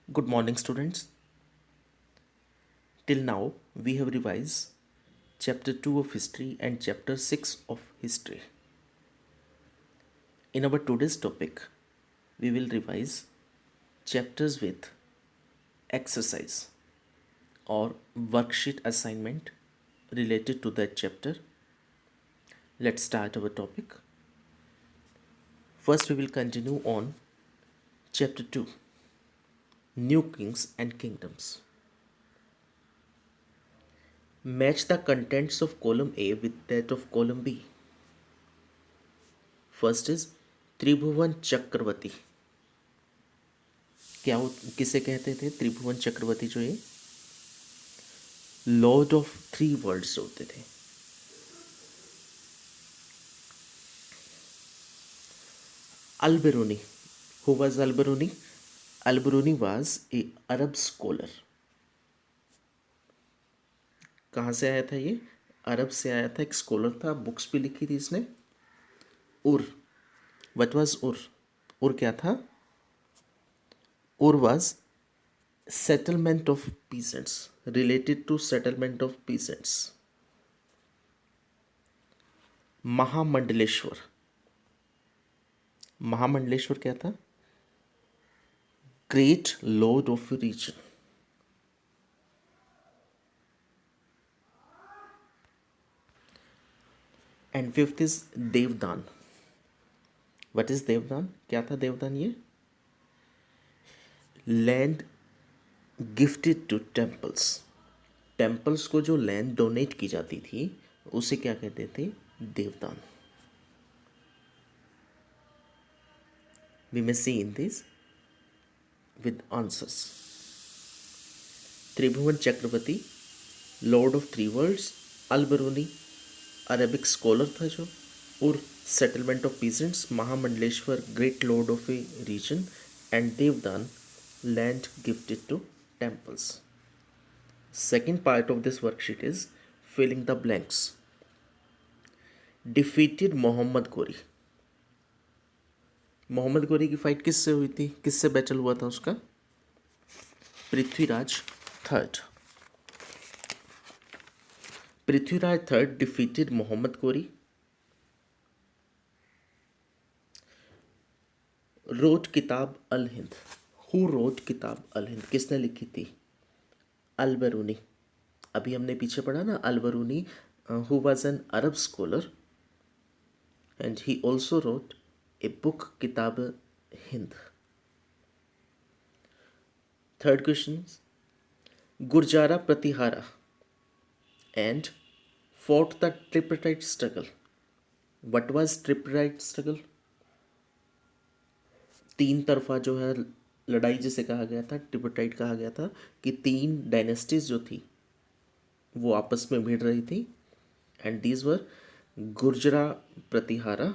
Good morning, students. Till now, we have revised Chapter 2 of History and Chapter 6 of History. In our today's topic, we will revise chapters with exercise or worksheet assignment related to that chapter. Let's start our topic. First, we will continue on Chapter 2 New Kings and Kingdoms. Match the contents of column A with that of column B. First is त्रिभुवन चक्रवर्ती. किसे कहते थे त्रिभुवन चक्रवर्ती? जो ये Lord of three worlds होते थे. Alberuni. Who was Alberuni? Alberuni was a Arab scholar. कहाँ से आया था ये? अरब से आया था. एक स्कॉलर था. बुक्स भी लिखी थी इसने. उर. व्हाट वाज उर? उर क्या था? Ur was settlement of peasants, related to settlement of peasants. Mahamandaleshwara. Mahamandaleshwara क्या था? Great lord of region. And fifth is devadana. What is devadana? क्या था देवदान? ये land gifted to temples. Temples को जो लैंड डोनेट की जाती थी उसे क्या कहते थे? Devadana. We may see in this with answers. Tribhuvana Chakravarti, lord of three worlds. Alberuni, Arabic scholar था जो. और settlement of peasants. Mahamandaleshwara, great lord of a region. And devadana, land gifted to temples. Second part of this worksheet is filling the blanks. Defeated Mohammad Ghori. Mohammad गोरी की fight किससे हुई थी? किससे battle हुआ था उसका? Prithviraj third. Prithviraj third defeated Mohammad Ghori. Rote किताब अल हिंद. हु रोट किताब अल हिंद? किसने लिखी थी? अल्बेरुनी. अभी हमने पीछे पढ़ा ना, Alberuni who was an Arab scholar and he also wrote a book Kitab Hind. Third question, Gurjara Pratihara and fought the tripartite struggle. What was tripartite struggle? तीन तरफा जो है लड़ाई जिसे कहा गया था, ट्रिपरटाइट कहा गया था कि तीन डायनेस्टीज जो थी वो आपस में भिड़ रही थी. And these were Gurjara Pratihara,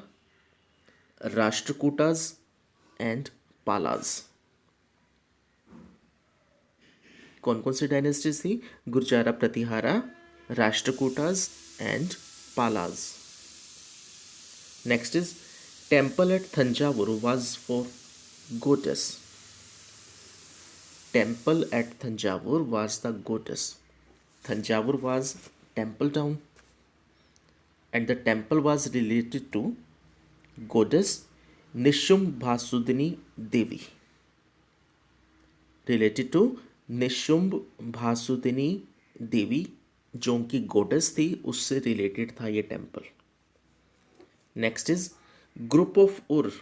Rashtrakutas and Palas. कौन कौन सी डायनेस्टीज थी? Gurjara Pratihara, Rashtrakutas and Palas. Next is temple at Thanjavur was for goddess. Temple at Thanjavur was the goddess. Thanjavur was temple town and the temple was related to goddess Nishumbhasudini Devi. Related to Nishumbha Devi जो उनकी goddess थी उससे related था ये temple. Next is group of ur.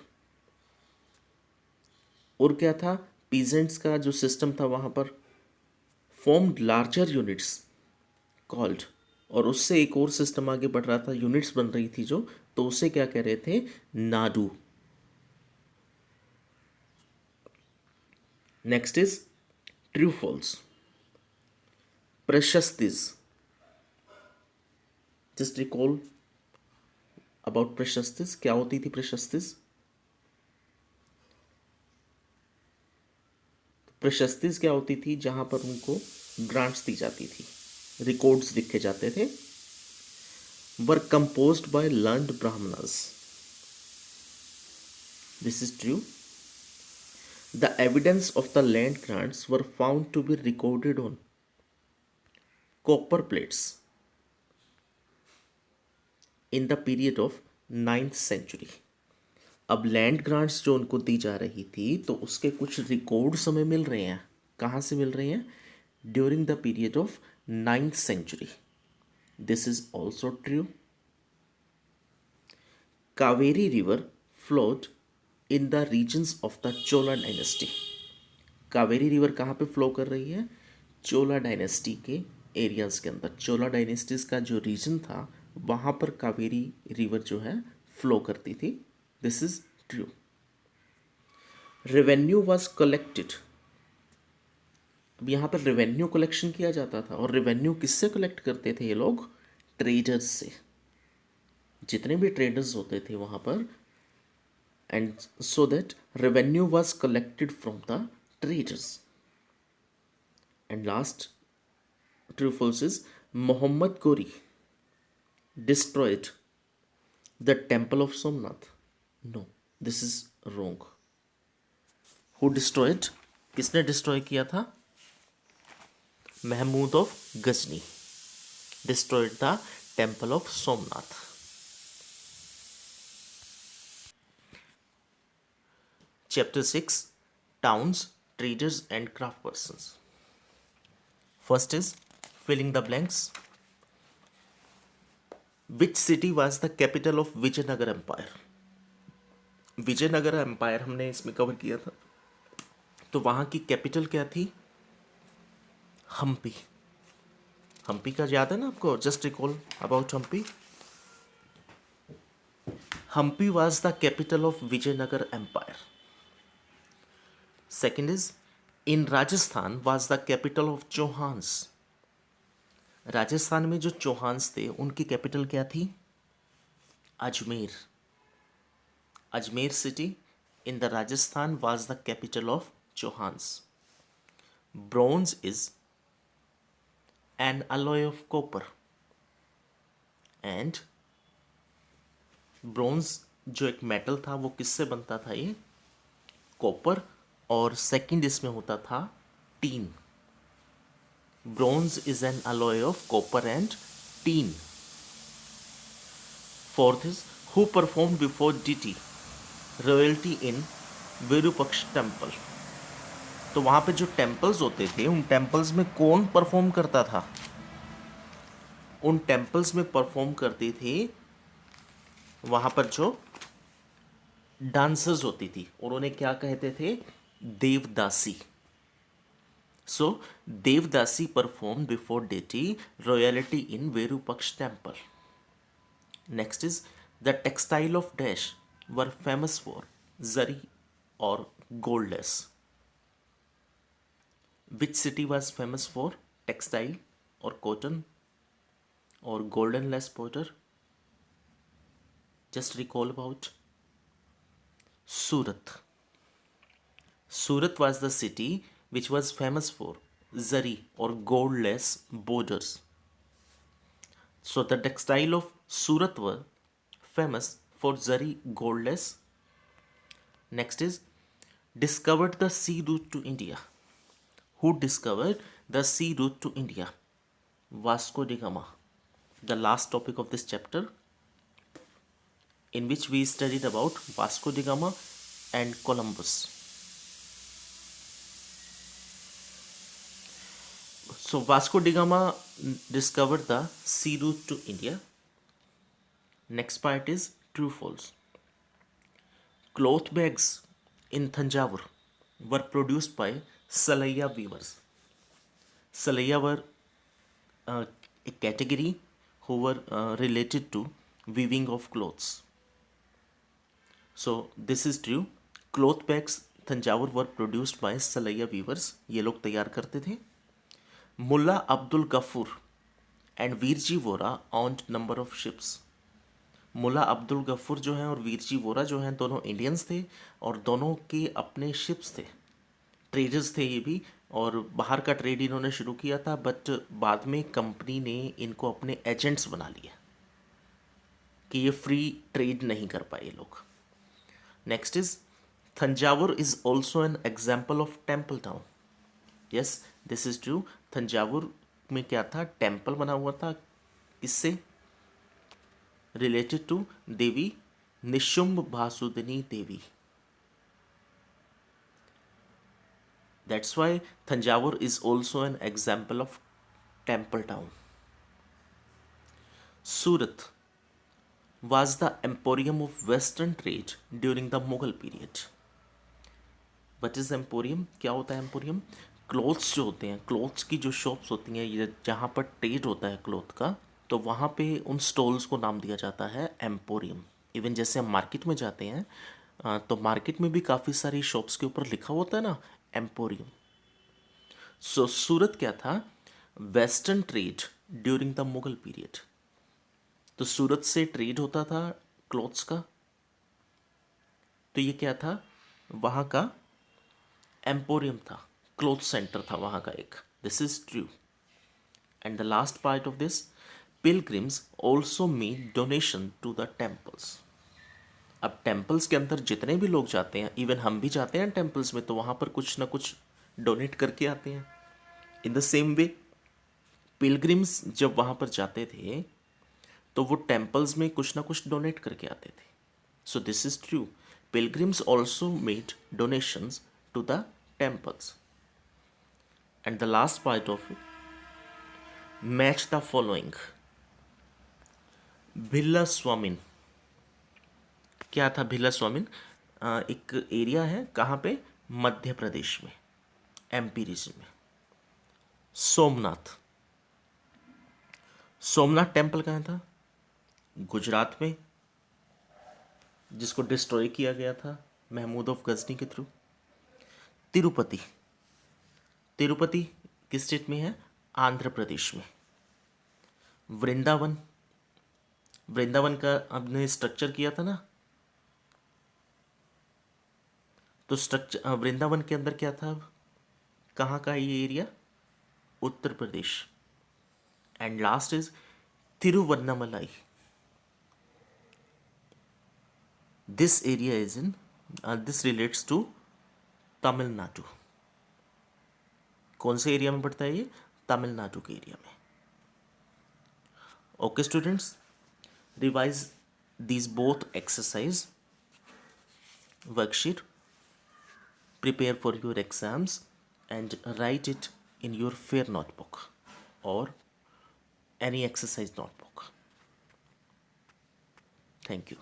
Ur क्या था? Peasants का जो सिस्टम था वहाँ पर. Formed larger units called. और उससे एक और सिस्टम आगे बढ़ रहा था, यूनिट्स बन रही थी जो, तो उसे क्या कह रहे थे? Nadu. Next is true false. Prashastis. Just recall about prashastis. क्या होती थी प्रशस्तिज? प्रशस्तिज क्या होती थी? जहां पर उनको ग्रांट्स दी जाती थी, रिकॉर्ड्स लिखे जाते थे. Were composed by learned Brahmanas. This is true. The evidence of the land grants were found to be recorded on copper plates in the period of 9th century. अब लैंड ग्रांट्स जो उनको दी जा रही थी तो उसके कुछ रिकॉर्ड्स हमें मिल रहे हैं. कहाँ से मिल रहे हैं? During the period of 9th century. This is also true. Kaveri River flowed in the regions of the Chola dynasty. Kaveri river कहाँ पे फ्लो कर रही है? चोला डायनेस्टी के एरियाज के अंदर. चोला डायनेस्टीज का जो रीजन था वहाँ पर कावेरी रिवर जो है फ्लो करती थी. This is true. Revenue was collected. अब यहाँ पर रेवेन्यू कलेक्शन किया जाता था और रेवेन्यू किससे कलेक्ट करते थे ये लोग? ट्रेडर्स से. जितने भी ट्रेडर्स होते थे वहाँ पर, and so that revenue was collected from the traders. And last, true false is Muhammad Ghori destroyed the temple of Somnath. No, this is wrong. Who destroyed? किसने डिस्ट्रॉय किया था? Mahmud of Ghazni destroyed the temple of Somnath. Chapter 6, Towns, Traders and Craftspersons. First is filling the blanks. Which city was the capital of Vijayanagar Empire? Vijayanagar empire हमने इसमें cover किया था. तो वहाँ की कैपिटल क्या थी? हम्पी. हम्पी का याद है ना आपको? Just recall about Hampi. Hampi was the capital of Vijayanagar Empire. Second is, in Rajasthan was the capital of Chauhans. Rajasthan में जो चौहान्स थे उनकी कैपिटल क्या थी? Ajmer. Ajmer city in the Rajasthan was the capital of Chauhans. Bronze is an alloy of copper. And bronze जो एक metal था वो किससे बनता था? ये कॉपर. और सेकंड इसमें होता था tin. Bronze is an alloy of copper and tin. Fourth is who perform before deity royalty in Virupaksha temple. तो वहां पे जो टेम्पल्स होते थे उन टेम्पल्स में कौन परफॉर्म करता था? उन टेम्पल्स में परफॉर्म करते थे वहां पर जो डांसर्स होती थी और उन्हें क्या कहते थे? Devadasi. So devadasi perform before deity royalty in Virupaksha temple. Next is the textile of dash were famous for zari और gold lace. Which city was famous for textile और कॉटन और golden lace powder? Just recall about Surat. Surat was the city which was famous for zari or gold-less borders. So the textile of Surat were famous for zari gold-less. Next is discovered the sea route to India. Who discovered the sea route to India? Vasco da Gama. The last topic of this chapter, in which we studied about Vasco da Gama and Columbus. So Vasco da Gama discovered the sea route to India. Next part is true false. Cloth bags in Thanjavur were produced by Salaya weavers. Salaya were a category who were related to weaving of clothes. So this is true. Cloth bags Thanjavur were produced by Salaya weavers. ये लोग तैयार करते थे. Mulla Abdul Gafoor and Virji Vora owned number of ships. Mulla Abdul Gafoor जो हैं और वीरजी वोरा जो हैं दोनों इंडियंस थे और दोनों के अपने शिप्स थे. ट्रेडर्स थे ये भी और बाहर का ट्रेड इन्होंने शुरू किया था, बट बाद में कंपनी ने इनको अपने एजेंट्स बना लिया कि ये फ्री ट्रेड नहीं कर पाए लोग. Next is Thanjavur is also an example of temple town. Yes, this is true. Thanjavur में क्या था, टेम्पल बना हुआ था, किससे related to Devi Nishumbh Bhasudini Devi. That's why Thanjavur is also an example of temple town. Surat was the emporium of western trade during the Mughal period. What is emporium? क्या होता है emporium? क्लोथ्स जो होते हैं, क्लोथ्स की जो शॉप्स होती हैं, ये जहाँ पर ट्रेड होता है क्लोथ का, तो वहाँ पे उन स्टॉल्स को नाम दिया जाता है एम्पोरियम. इवन जैसे हम मार्केट में जाते हैं, तो मार्केट में भी काफ़ी सारी शॉप्स के ऊपर लिखा होता है ना एम्पोरियम. सो सूरत क्या था, western trade during the Mughal period. तो सूरत से ट्रेड होता था क्लोथ्स का, तो ये क्या था, वहाँ का एम्पोरियम था, क्लोथ सेंटर था वहाँ का एक. This is true. And the last part of this, pilgrims also made donation to the temples. अब टेम्पल्स के अंदर जितने भी लोग जाते हैं, इवन हम भी जाते हैं टेम्पल्स में, तो वहाँ पर कुछ ना कुछ डोनेट करके आते हैं. In the same way pilgrims जब वहाँ पर जाते थे, तो वो टेम्पल्स में कुछ ना कुछ डोनेट करके आते थे. So this is true. Pilgrims also made donations to the temples. And the last part of it, match the following. Bhilla Swamin. क्या था भिल्ला स्वामिन? एक एरिया है, कहाँ पे, मध्य प्रदेश में, एमपी रीजन में. सोमनाथ. सोमनाथ टेम्पल कहाँ था? गुजरात में, जिसको डिस्ट्रॉय किया गया था महमूद ऑफ गजनी के थ्रू. तिरुपति. तिरुपति किस स्टेट में है? आंध्र प्रदेश में. वृंदावन. वृंदावन का हमने स्ट्रक्चर किया था ना, तो स्ट्रक्चर वृंदावन के अंदर क्या था, कहाँ का ये area? Uttar Pradesh. And last is Tiruvannamalai. This area is in, this relates to Tamil Nadu. कौन से एरिया में पड़ता है ये? तमिलनाडु के एरिया में. Okay students, revise these both exercise worksheet, prepare for your exams and write it in your fair notebook or any exercise notebook. Thank you.